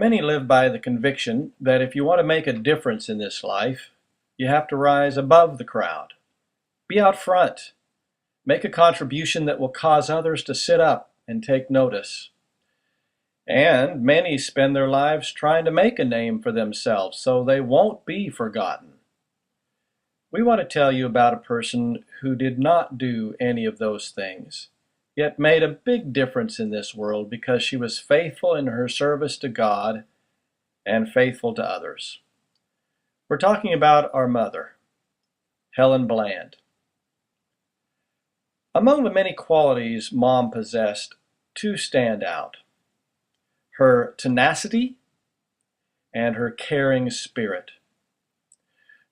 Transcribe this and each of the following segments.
Many live by the conviction that if you want to make a difference in this life, you have to rise above the crowd. Be out front. Make a contribution that will cause others to sit up and take notice. And many spend their lives trying to make a name for themselves so they won't be forgotten. We want to tell you about a person who did not do any of those things, yet made a big difference in this world because she was faithful in her service to God and faithful to others. We're talking about our mother, Helen Bland. Among the many qualities Mom possessed, two stand out: her tenacity and her caring spirit.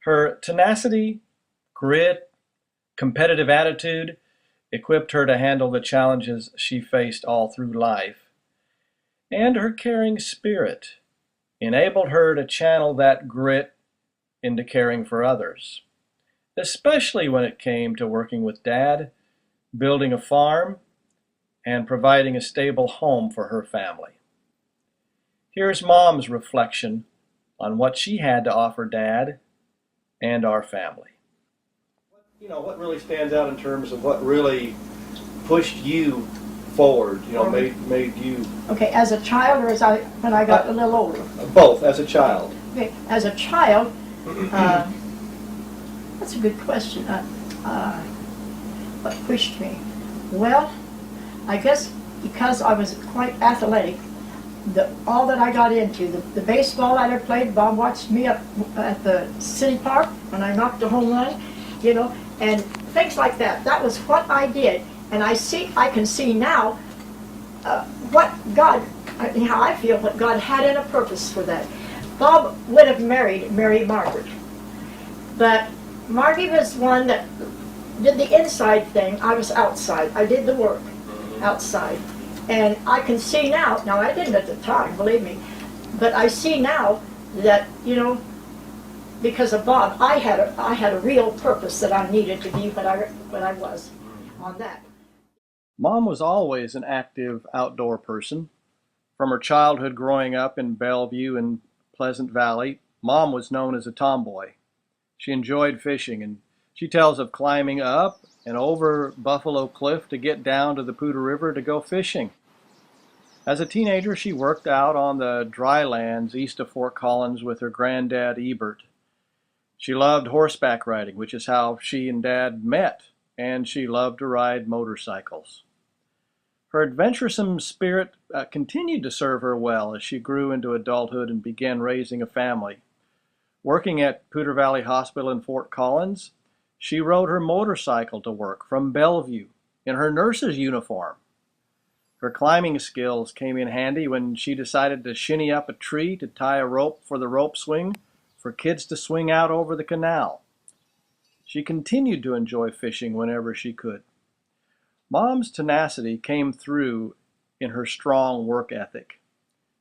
Her tenacity, grit, competitive attitude equipped her to handle the challenges she faced all through life, and her caring spirit enabled her to channel that grit into caring for others, especially when it came to working with Dad, building a farm, and providing a stable home for her family. Here's Mom's reflection on what she had to offer Dad and our family. What really stands out in terms of what really pushed you forward, made you... Okay, as a child or when I got a little older? Both, as a child. Okay, as a child, that's a good question. What pushed me? Well, I guess because I was quite athletic, all that I got into, the baseball that I played, Bob watched me up at the city park when I knocked a home run, and things like that. That was what I did, and I can see now what God, how I feel what God had in a purpose for that. Bob would have married Mary Margaret, but Margie was one that did the inside thing. I was outside. I did the work outside. And I can see now I didn't at the time, believe me, but I see now that, because of Bob, I had a real purpose that I needed to be what I was on that. Mom was always an active outdoor person. From her childhood growing up in Bellevue and Pleasant Valley, Mom was known as a tomboy. She enjoyed fishing, and she tells of climbing up and over Buffalo Cliff to get down to the Poudre River to go fishing. As a teenager, she worked out on the dry lands east of Fort Collins with her granddad Ebert. She loved horseback riding, which is how she and Dad met, and she loved to ride motorcycles. Her adventuresome spirit continued to serve her well as she grew into adulthood and began raising a family. Working at Poudre Valley Hospital in Fort Collins, she rode her motorcycle to work from Bellevue in her nurse's uniform. Her climbing skills came in handy when she decided to shinny up a tree to tie a rope for the rope swing for kids to swing out over the canal. She continued to enjoy fishing whenever she could. Mom's tenacity came through in her strong work ethic.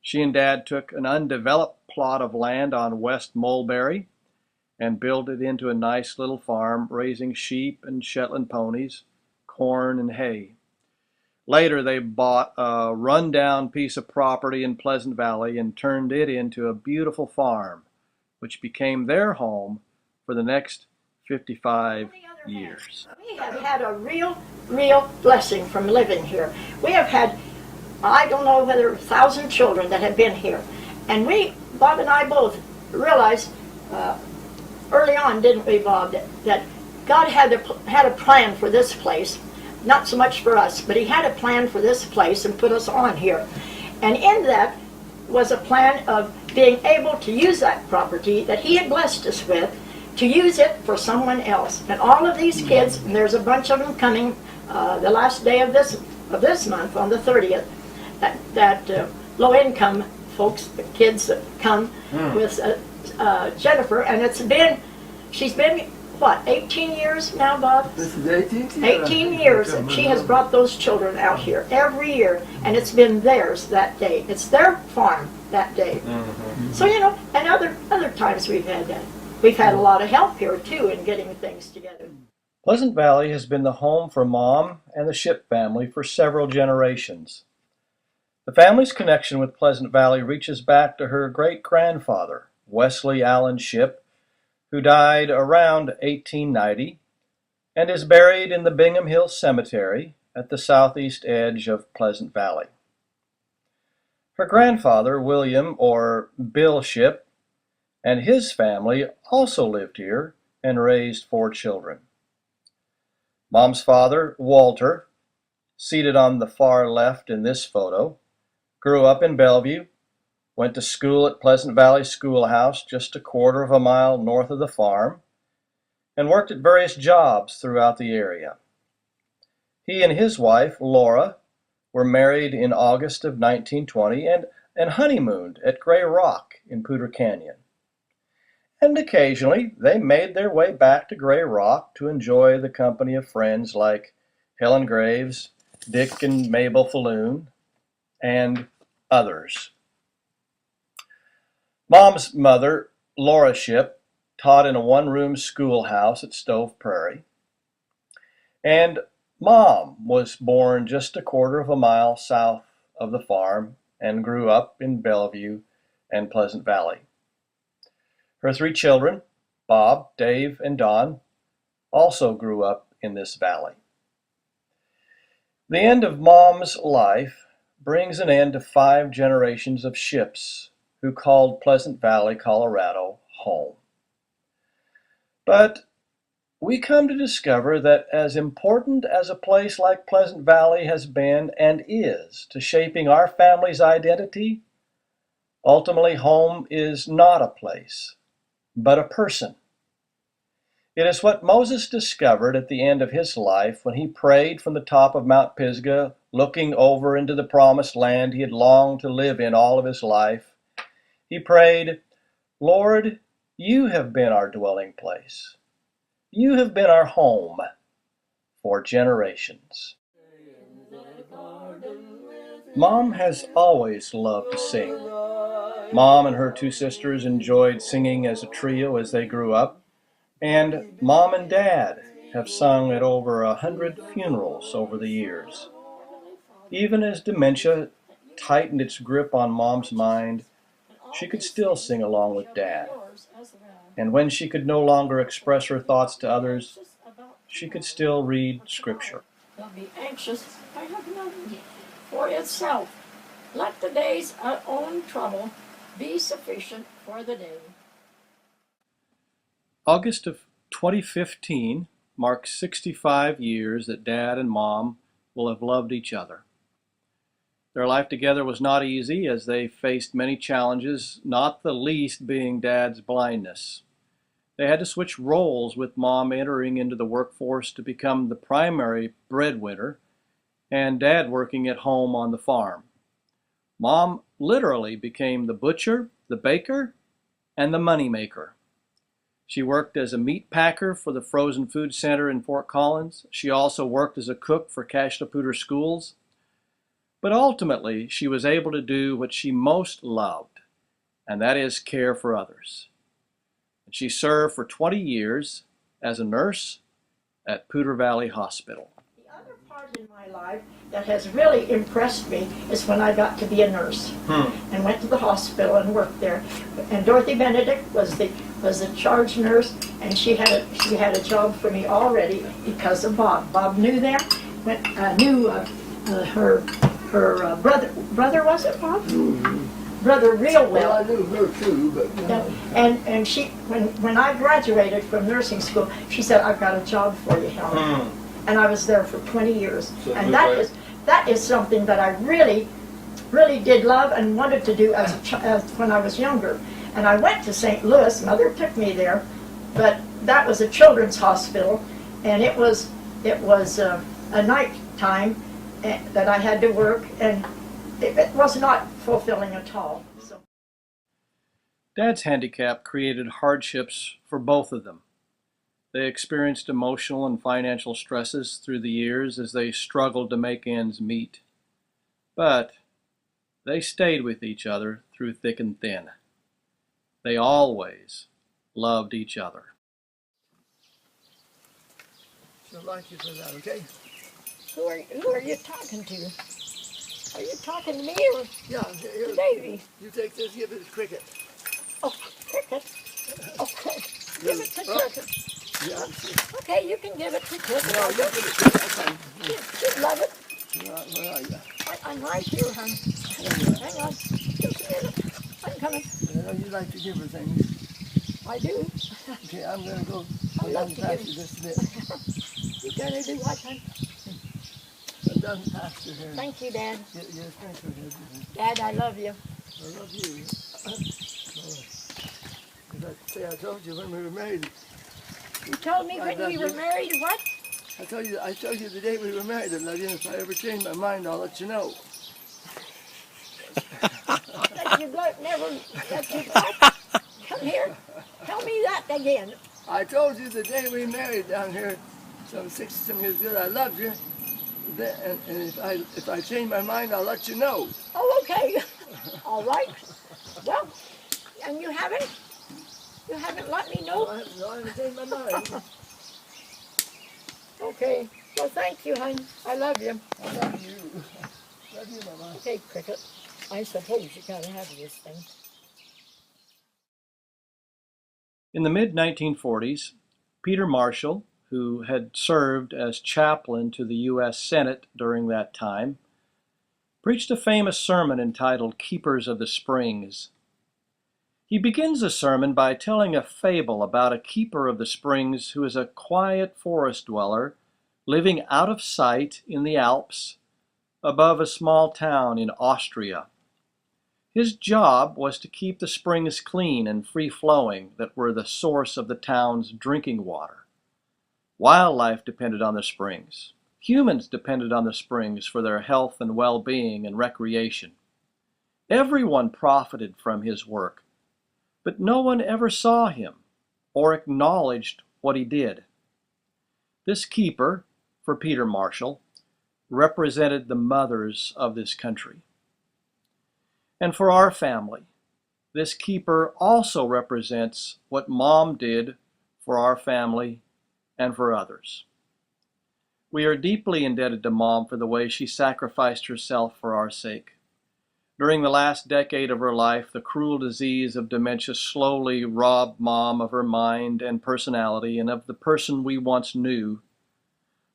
She and Dad took an undeveloped plot of land on West Mulberry and built it into a nice little farm, raising sheep and Shetland ponies, corn and hay. Later, they bought a rundown piece of property in Pleasant Valley and turned it into a beautiful farm, which became their home for the next 55 years. We have had a real blessing from living here. We have had, I don't know whether 1,000 children that have been here. And Bob and I both realized early on, didn't we, Bob, that God had a plan for this place. Not so much for us, but he had a plan for this place and put us on here. And in that was a plan of being able to use that property that he had blessed us with, to use it for someone else. And all of these kids, and there's a bunch of them coming the last day of this month, on the 30th, that low-income folks, the kids that come with Jennifer, and she's been, what, 18 years now, Bob? This is 18 years. 18 years, and she has brought those children out here every year, and it's been theirs that day. It's their farm that day. So, and other times we've had that. We've had a lot of help here, too, in getting things together. Pleasant Valley has been the home for Mom and the Shipp family for several generations. The family's connection with Pleasant Valley reaches back to her great-grandfather, Wesley Allen Shipp, who died around 1890 and is buried in the Bingham Hill Cemetery at the southeast edge of Pleasant Valley. Her grandfather, William, or Bill Shipp, and his family also lived here and raised 4 children. Mom's father, Walter, seated on the far left in this photo, grew up in Bellevue, went to school at Pleasant Valley Schoolhouse just a quarter of a mile north of the farm, and worked at various jobs throughout the area. He and his wife, Laura, were married in August of 1920 and honeymooned at Gray Rock in Poudre Canyon. And occasionally they made their way back to Gray Rock to enjoy the company of friends like Helen Graves, Dick and Mabel Falloon, and others. Mom's mother, Laura Shipp, taught in a one-room schoolhouse at Stove Prairie. And Mom was born just a quarter of a mile south of the farm and grew up in Bellevue and Pleasant Valley. Her 3 children, Bob, Dave, and Don, also grew up in this valley. The end of Mom's life brings an end to 5 generations of Shipps who called Pleasant Valley, Colorado, home. But we come to discover that as important as a place like Pleasant Valley has been and is to shaping our family's identity, ultimately home is not a place, but a person. It is what Moses discovered at the end of his life when he prayed from the top of Mount Pisgah, looking over into the promised land he had longed to live in all of his life. He prayed, "Lord, you have been our dwelling place. You have been our home for generations." Mom has always loved to sing. Mom and her 2 sisters enjoyed singing as a trio as they grew up, and Mom and Dad have sung at over 100 funerals over the years. Even as dementia tightened its grip on Mom's mind, she could still sing along with Dad. And when she could no longer express her thoughts to others, she could still read Scripture. Don't be anxious, I have nothing for itself. Let the day's own trouble be sufficient for the day. August of 2015 marks 65 years that Dad and Mom will have loved each other. Their life together was not easy as they faced many challenges, not the least being Dad's blindness. They had to switch roles with Mom entering into the workforce to become the primary breadwinner and Dad working at home on the farm. Mom literally became the butcher, the baker, and the moneymaker. She worked as a meat packer for the Frozen Food Center in Fort Collins. She also worked as a cook for Cache la Poudre Schools. But ultimately, she was able to do what she most loved, and that is care for others. And she served for 20 years as a nurse at Poudre Valley Hospital. The other part in my life that has really impressed me is when I got to be a nurse and went to the hospital and worked there. And Dorothy Benedict was the charge nurse, and she had a job for me already because of Bob. Bob knew them, knew her brother, was it, Bob? Mm-hmm. Brother real well. Well, I knew her too, but... And she, when I graduated from nursing school, she said, "I've got a job for you, Helen." And I was there for 20 years. So and that is something that I really, really did love and wanted to do as when I was younger. And I went to St. Louis. Mother took me there, but that was a children's hospital, and it was a night time that I had to work, and it was not fulfilling at all. So. Dad's handicap created hardships for both of them. They experienced emotional and financial stresses through the years as they struggled to make ends meet. But they stayed with each other through thick and thin. They always loved each other. I'd like you for that, okay? Who are you talking to? Are you talking to me or Yeah, here, Davy? you take this, give it to Cricket. Oh, Cricket. Okay, give it to Cricket. Yeah. Okay, you can give it to Cricket. No, you give it to Cricket. Okay. You love it. Where are you? I'm right here, hon. Hang on. Just a minute. I'm coming. You like to give her things. I do. Okay, I'm going to go I love to past give. you this bit. You gonna do what, hon? I'm done past you here. Thank you, Dad. You're a sprinkler here. Dad, I love you. I love you. I told you when we were married. You told me I when love we were you. married, what? I told you the day we were married, I love you. If I ever change my mind, I'll let you know. That you never let you talk. Come here. Tell me that again. I told you the day we married down here, some 60 years ago, I loved you. And if I change my mind, I'll let you know. Oh, okay. All right. Well, and you haven't let me know? No, I haven't changed my mind. Okay. Well, thank you, hon. I love you. I love you. Love you, Mama. Okay, Cricket. I suppose you gotta have this thing. In the mid-1940s, Peter Marshall, who had served as chaplain to the U.S. Senate during that time, preached a famous sermon entitled Keepers of the Springs. He begins the sermon by telling a fable about a keeper of the springs who is a quiet forest dweller living out of sight in the Alps above a small town in Austria. His job was to keep the springs clean and free-flowing that were the source of the town's drinking water. Wildlife depended on the springs. Humans depended on the springs for their health and well-being and recreation. Everyone profited from his work, but no one ever saw him or acknowledged what he did. This keeper, for Peter Marshall, represented the mothers of this country. And for our family, this keeper also represents what Mom did for our family and for others. We are deeply indebted to Mom for the way she sacrificed herself for our sake. During the last decade of her life, the cruel disease of dementia slowly robbed Mom of her mind and personality and of the person we once knew.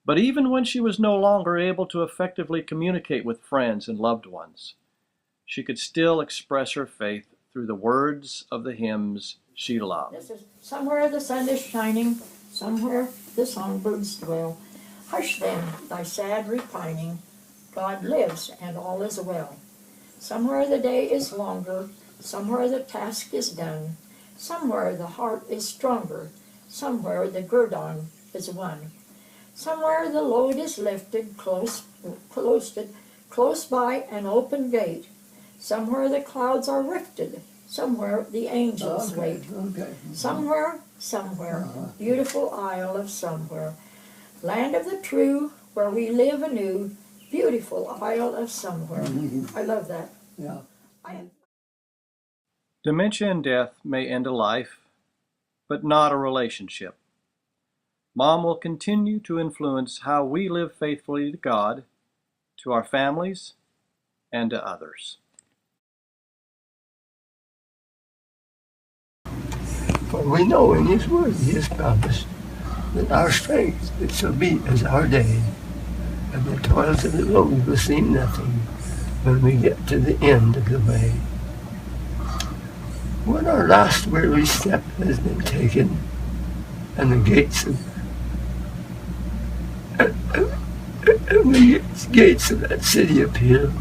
But even when she was no longer able to effectively communicate with friends and loved ones, she could still express her faith through the words of the hymns she loved. This is somewhere the sun is shining, somewhere the songbirds dwell. Hush then thy sad repining, God lives and all is well. Somewhere the day is longer, somewhere the task is done, somewhere the heart is stronger, somewhere the guerdon is won. Somewhere the load is lifted close by an open gate. Somewhere the clouds are rifted, somewhere the angels wait. Somewhere, beautiful isle of somewhere, land of the true, where we live anew, beautiful isle of somewhere. I love that. Yeah. Dementia and death may end a life, but not a relationship. Mom will continue to influence how we live faithfully to God, to our families, and to others. For we know in His word He has promised that our strength it shall be as our day, and the toils of the road will seem nothing when we get to the end of the way. When our last weary step has been taken, and the gates of that city appear,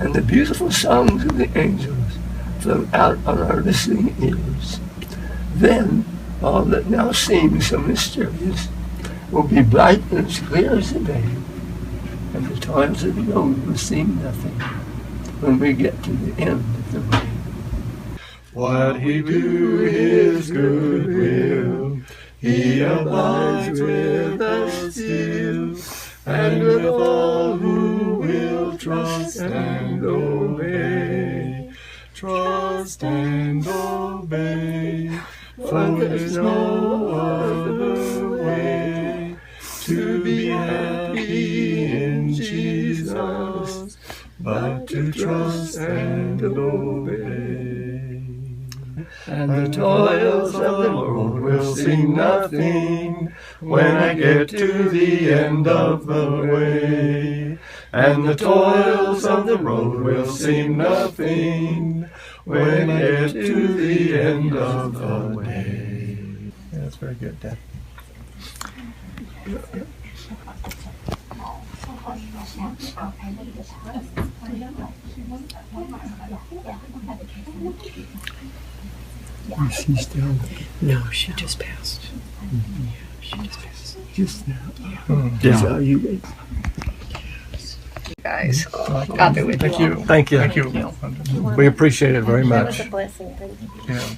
and the beautiful songs of the angels float out on our listening ears, then all that now seems so mysterious will be bright and as clear as the day, and the toils of the road will seem nothing when we get to the end of the way. What we do is good will, He abides with us still, and with all who will trust and obey. Trust and obey, for there's no other way to be happy in Jesus but to trust and obey. And the toils of the road will seem nothing when I get to the end of the way. And the toils of the road will seem nothing when I get to the end of the way. Yeah, that's very good, Dad. Is she still? No, she just passed. Yeah, she just passed. Just now. Yeah. So you Guys, I'll be with Thank you. you. Thank you. Thank you. We appreciate it very That was much. a blessing. Thank you. Yeah.